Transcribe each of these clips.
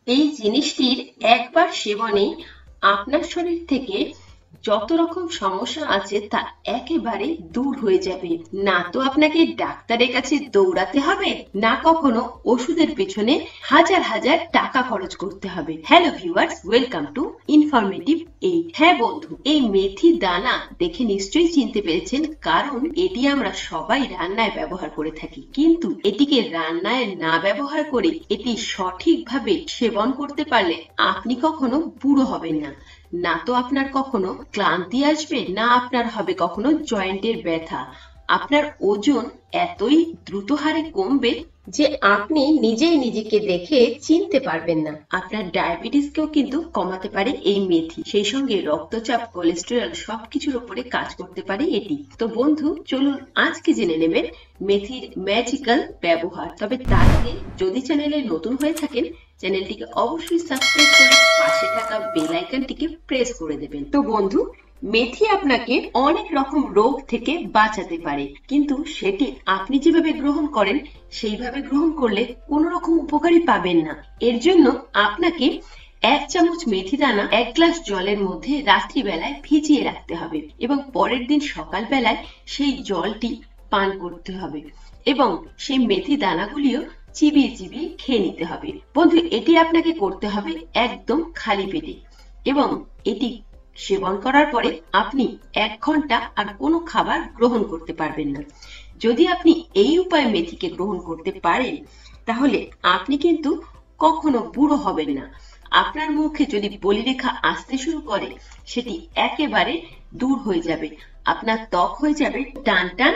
এই জিনিসটির একবার সেবনে আপনার শরীর থেকে যত রকম সমস্যা আছে তা একেবারে দূর হয়ে যাবে। না তো আপনাকে ডাক্তারের কাছে দৌড়াতে হবে, না কখনো ওষুধের পেছনে হাজার হাজার টাকা খরচ করতে হবে। Hello viewers, welcome to informative aid. হ্যাঁ বন্ধু, এই মেথি দানা দেখে নিশ্চয়ই চিনতে পেরেছেন, কারণ এটি আমরা সবাই রান্নায় ব্যবহার করে থাকি। কিন্তু এটিকে রান্নায় না ব্যবহার করে এটি সঠিকভাবে সেবন করতে পারলে আপনি কখনো বুড়ো হবেন না। না তো আপনার কখনো ক্লান্তি আসবে, না আপনার হবে কখনো জয়েন্টের ব্যথা। আপনার ওজন এতই দ্রুত হারে কমবে যে আপনি নিজেই নিজেকে দেখে চিনতে পারবেন না। আপনার ডায়াবেটিসকেও কিন্তু কমাতে পারে এই মেথি। সেই সঙ্গে রক্তচাপ, কোলেস্টেরল সবকিছুর উপরে কাজ করতে পারে এটি। তো বন্ধু, চলুন আজকে জেনে নেবেন মেথির ম্যাজিক্যাল ব্যবহার। তবে তার আগে যদি চ্যানেলে নতুন হয়ে থাকেন, চ্যানেলটিকে অবশ্যই সাবস্ক্রাইব করে পাশে থাকা বেল আইকনটিকে প্রেস করে দেবেন। তো বন্ধু, মেথি আপনাকে অনেক রকম রোগ থেকে বাঁচাতে পারে, কিন্তু সেটি আপনি যেভাবে গ্রহণ করেন সেইভাবে গ্রহণ করলে কোনো রকম উপকারই পাবেন না। এর জন্য আপনাকে 1 চামচ মেথি দানা 1 গ্লাস জলের মধ্যে রাত্রিবেলায় ভিজিয়ে রাখতে হবে এবং পরের দিন সকালবেলায় সেই জলটি পান করতে হবে এবং সেই মেথি দানাগুলিও চিবিয়ে চিবিয়ে খেয়ে নিতে হবে। বন্ধু, এটি আপনাকে করতে হবে একদম খালি পেটে এবং এটি সেবন করার পরে আপনি 1 ঘন্টা আর কোনো খাবার গ্রহণ করতে পারবেন না। যদি আপনি এই উপায়ে মেথিকে গ্রহণ করতে পারেন, তাহলে আপনি কিন্তু কখনো বুড়ো হবেন না। আপনার মুখে যদি বলিরেখা আসতে শুরু করে, সেটি একেবারে দূর হয়ে যাবে। আপনার ত্বক হয়ে যাবে টান টান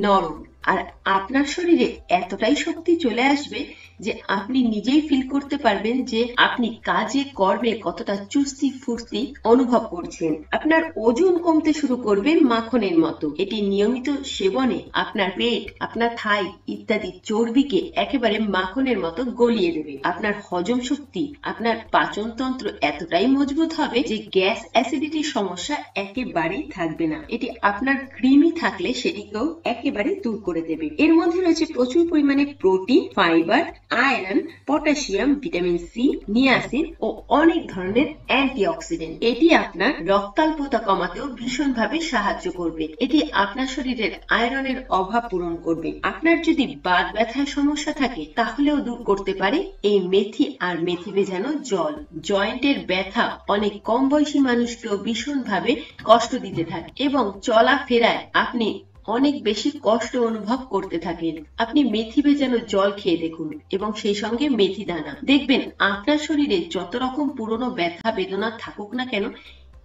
নরম, আর আপনার শরীরে এতটাই শক্তি চলে আসবে যে আপনি নিজেই ফিল করতে পারবেন যে আপনি কাজে কর্মে কতটা চুস্তি ফুর্তি অনুভব করছেন। আপনার ওজন কমতে শুরু করবে মাখনের মতো। এটি নিয়মিত সেবনে আপনার পেট, আপনার থাই ইত্যাদি চর্বিকে একেবারে মাখনের মতো গলিয়ে দেবে। আপনার হজম শক্তি, আপনার পাচনতন্ত্র এতটাই মজবুত হবে যে গ্যাস অ্যাসিডিটির সমস্যা একেবারেই থাকবে না। এটি আপনার কৃমি থাকলে সেটিকেও একেবারে দূর করে দেবে। এর মধ্যে রয়েছে প্রচুর পরিমাণে protein, fibre, iron, potassium, vitamin C, niacin ও অনেক ধরনের অ্যান্টিঅক্সিডেন্ট। এটি আপনার রক্তাল্পতা কমাতেও ভীষণভাবে সাহায্য করবে। এটি আপনার শরীরের আয়রনের অভাব পূরণ করবে। আপনার যদি বাত ব্যথার সমস্যা থাকে তাহলেও দূর করতে পারে এই মেথি আর মেথি ভেজানো জল। জয়েন্টের ব্যথা অনেক কম বয়সী মানুষকেও ভীষণভাবে কষ্ট দিতে থাকে এবং চলাফেরায় আপনি অনেক বেশি কষ্ট অনুভব করতে থাকেন। আপনি মেথি ভেজানো জল খেয়ে দেখুন এবং সেই সঙ্গে মেথি দানা, দেখবেন আপনার শরীরে যত রকম পুরনো ব্যথা বেদনা থাকুক না কেন,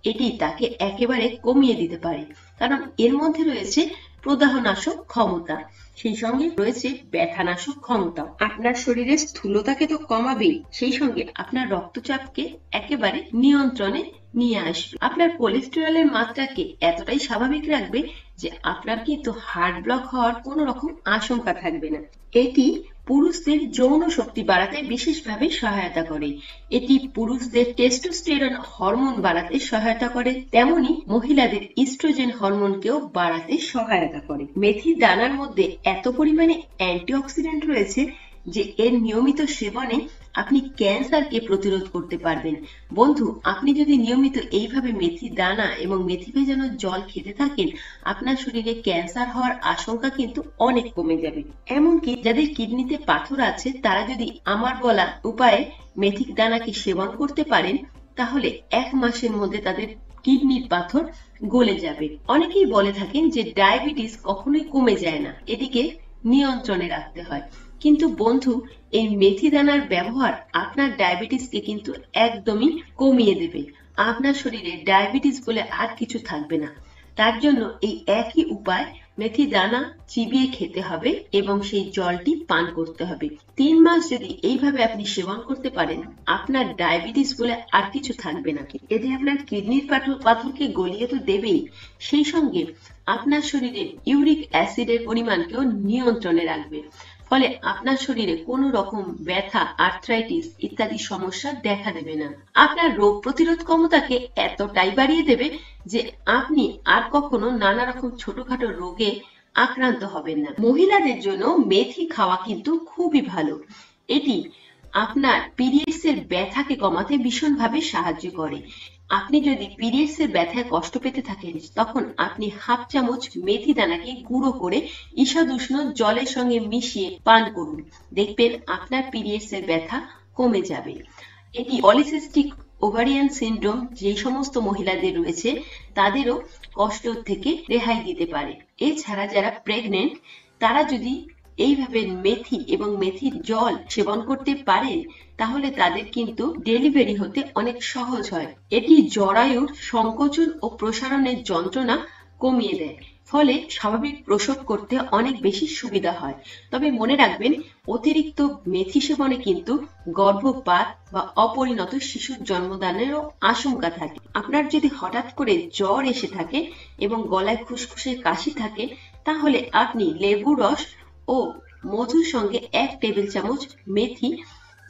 এটি তাকে একেবারে কমিয়ে দিতে পারে। কারণ এর মধ্যে রয়েছে প্রদাহনাশক ক্ষমতা, সেই সঙ্গে রয়েছে ব্যথানাশক ক্ষমতা। আপনার শরীরের স্থূলতাকে তো কমাবেই, সেই সঙ্গে আপনার রক্তচাপকে একেবারে নিয়ন্ত্রণে নিয়ে আসবে। আপনার কোলেস্টেরলের মাত্রাকে এতটাই স্বাভাবিক রাখবে যে আপনার কিন্তু হার্ট ব্লক হওয়ার কোনো রকম আশঙ্কা থাকবে না। এটি পুরুষদের যৌন শক্তি বাড়াতে বিশেষভাবে সহায়তা করে। এটি পুরুষদের টেস্টোস্টেরন হরমোন বাড়াতে সহায়তা করে, তেমনি মহিলাদের ইস্ট্রোজেন হরমোনকেও বাড়াতে সহায়তা করে। মেথির দানার মধ্যে এত পরিমাণে অ্যান্টিঅক্সিডেন্ট রয়েছে যে এর নিয়মিত সেবনে আপনি ক্যান্সারকে প্রতিরোধ করতে পারবেন। বন্ধু, আপনি যদি নিয়মিত এইভাবে মেথি দানা এবং মেথি ভেজানো জল খেতে থাকেন, আপনার শরীরে ক্যান্সার হওয়ার আশঙ্কা কিন্তু অনেক কমে যাবে। এমনকি যাদের কিডনিতে পাথর আছে, তারা যদি আমার বলা উপায়ে মেথি দানাকে সেবন করতে পারেন, তাহলে 1 মাসের মধ্যে তাদের কিডনির পাথর গলে যাবে। অনেকেই বলে থাকেন যে ডায়াবেটিস কখনোই কমে যায় না, এটিকে নিয়ন্ত্রণে রাখতে হয়। কিন্তু বন্ধু, এই মেথি দানার ব্যবহার আপনার ডায়াবেটিসকে কিন্তু একদমই কমিয়ে দেবে। আপনার শরীরে ডায়াবেটিস বলে আর কিছু থাকবে না। তার জন্য এই একই উপায়, মেথি দানা চিবিয়ে খেতে হবে এবং সেই জলটি পান করতে হবে। 3 মাস যদি এইভাবে আপনি সেবন করতে পারেন, আপনার ডায়াবেটিস বলে আর কিছু থাকবে না। এতে আপনার কিডনির পাথরকে গলিয়ে তো দেবেই, সেই সঙ্গে আপনার শরীরে ইউরিক অ্যাসিডের পরিমাণকেও নিয়ন্ত্রণে রাখবে। ফলে আপনার শরীরে কোনো রকম ব্যথা, আর্থ্রাইটিস ইত্যাদি সমস্যা দেখা দেবে না। আপনার রোগ প্রতিরোধ ক্ষমতাকে এতটাই বাড়িয়ে দেবে যে আপনি আর কখনো নানা রকম ছোটখাটো রোগে আক্রান্ত হবেন না। মহিলাদের জন্য মেথি খাওয়া কিন্তু খুবই ভালো। এটি আপনার পিরিয়ডস এর ব্যথাকে কমাতে ভীষণভাবে সাহায্য করে। আপনি যদি পিরিয়ডস এর ব্যথায় কষ্ট পেতে থাকেন, তখন আপনি হাফ চামচ মেথি দানাকে গুঁড়ো করে ঈষৎ উষ্ণ জলের সঙ্গে মিশিয়ে পান করুন। দেখবেন আপনার পিরিয়ডস এর ব্যথা কমে যাবে। এটি পলিসিস্টিক ওভারিয়ান সিনড্রোম যে সমস্ত মহিলাদের রয়েছে তাদেরও কষ্ট থেকে রেহাই দিতে পারে। এছাড়া যারা প্রেগনেন্ট তারা যদি এইভাবে মেথি এবং মেথির জল সেবন করতে পারেন, তাহলে তাদের কিন্তু ডেলিভারি হতে অনেক সহজ হয়। এটি জরায়ুর সংকোচন ও প্রসারণের যন্ত্রণা কমিয়ে দেয়, ফলে স্বাভাবিক প্রসব করতে অনেক বেশি সুবিধা হয়। তবে মনে রাখবেন, অতিরিক্ত মেথি সেবনে কিন্তু গর্ভপাত বা অপরিণত শিশুর জন্মদানেরও আশঙ্কা থাকে। আপনার যদি হঠাৎ করে জ্বর এসে থাকে এবং গলায় খুসখুসে কাশি থাকে, তাহলে আপনি লেবু রস ও মধুর সঙ্গে 1 টেবিল চামচ মেথি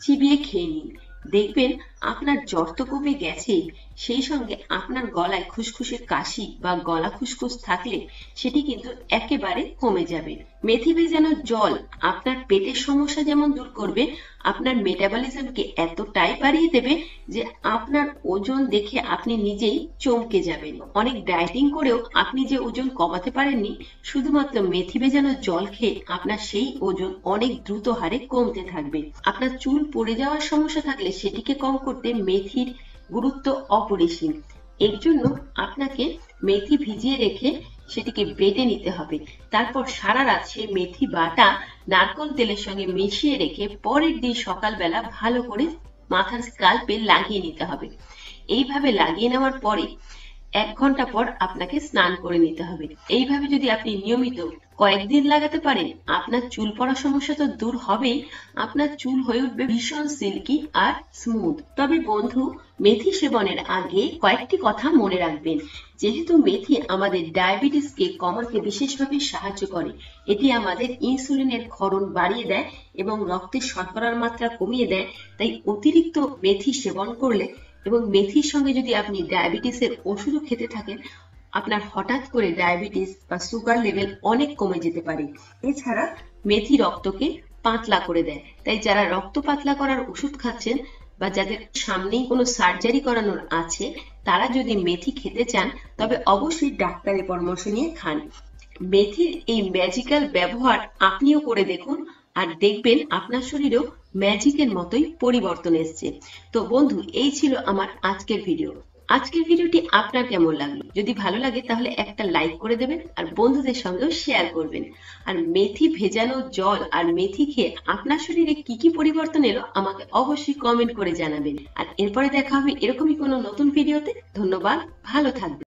চিবিয়ে খেয়ে নিন। দেখবেন আপনার জ্বর তো কমে গেছে, সেই সঙ্গে আপনার গলায় খুসখুসে কাশি বা গলা খুসখুস থাকলে সেটি কিন্তু একেবারে কমে যাবে। মেথি ভেজানো জল আপনার পেটের সমস্যা যেমন দূর করবে, আপনার মেটাবলিজমকে এতটাই বাড়িয়ে দেবে যে আপনার ওজন দেখে আপনি নিজেই চমকে যাবেন। অনেক ডায়েটিং করেও আপনি যে ওজন কমাতে পারেননি, শুধুমাত্র মেথি ভেজানো জল খেয়ে আপনার সেই ওজন অনেক দ্রুত হারে কমতে থাকবে। আপনার চুল পড়ে যাওয়ার সমস্যা থাকলে সেটিকে কম করতে মেথির গুরুত্ব অপরিসীম। এর জন্য আপনাকে মেথি ভিজিয়ে রেখে সেটিকে বেটে নিতে হবে। তারপর সারা রাত সেই মেথি বাটা নারকেল তেলের সঙ্গে মিশিয়ে রেখে পরের দিন সকালবেলা ভালো করে মাথার স্কাল্পে লাগিয়ে নিতে হবে। এইভাবে লাগিয়ে নেওয়ার পরে 1 ঘন্টা পর আপনাকে স্নান করে নিতে হবে। এইভাবে যদি আপনি নিয়মিত কয়েকদিন লাগাতে পারেন, আপনার চুল পড়ার সমস্যা তো দূর হবেই, আপনার চুল হয়ে উঠবে ভীষণ সিল্কি আর স্মুথ। তবে বন্ধু, মেথি সেবনের আগে কয়েকটি কথা মনে রাখবেন। যেহেতু মেথি আমাদের ডায়াবেটিসকে কমাতে বিশেষভাবে সাহায্য করে, এটি আমাদের ইনসুলিনের ক্ষরণ বাড়িয়ে দেয় এবং রক্তে শর্করার মাত্রা কমিয়ে দেয়। তাই অতিরিক্ত মেথি সেবন করলে এবং মেথির সঙ্গে যদি আপনি ডায়াবেটিসের ওষুধও খেতে থাকেন, আপনার হঠাৎ করে ডায়াবেটিস বা সুগার লেভেল অনেক কমে যেতে পারে। এছাড়া মেথি রক্তকে পাতলা করে দেয়, তাই যারা রক্ত পাতলা করার ওষুধ খাচ্ছেন বা যাদের সামনেই কোনো সার্জারি করানোর আছে, তারা যদি মেথি খেতে চান তবে অবশ্যই ডাক্তারের পরামর্শ নিয়ে খান। মেথির এই ম্যাজিক্যাল ব্যবহার আপনিও করে দেখুন, আর দেখবেন আপনার শরীরেও ম্যাজিকের মতোই পরিবর্তন এসছে। তো বন্ধু, এই ছিল আমার আজকের ভিডিও। আজকের ভিডিওটি আপনার কেমন লাগলো? যদি ভালো লাগে তাহলে একটা লাইক করে দেবেন আর বন্ধুদের সঙ্গেও শেয়ার করবেন। আর মেথি ভেজানো জল আর মেথি খেয়ে আপনার শরীরে কি কি পরিবর্তন এলো আমাকে অবশ্যই কমেন্ট করে জানাবেন। আর এরপরে দেখা হবে এরকমই কোনো নতুন ভিডিওতে। ধন্যবাদ, ভালো থাকবেন।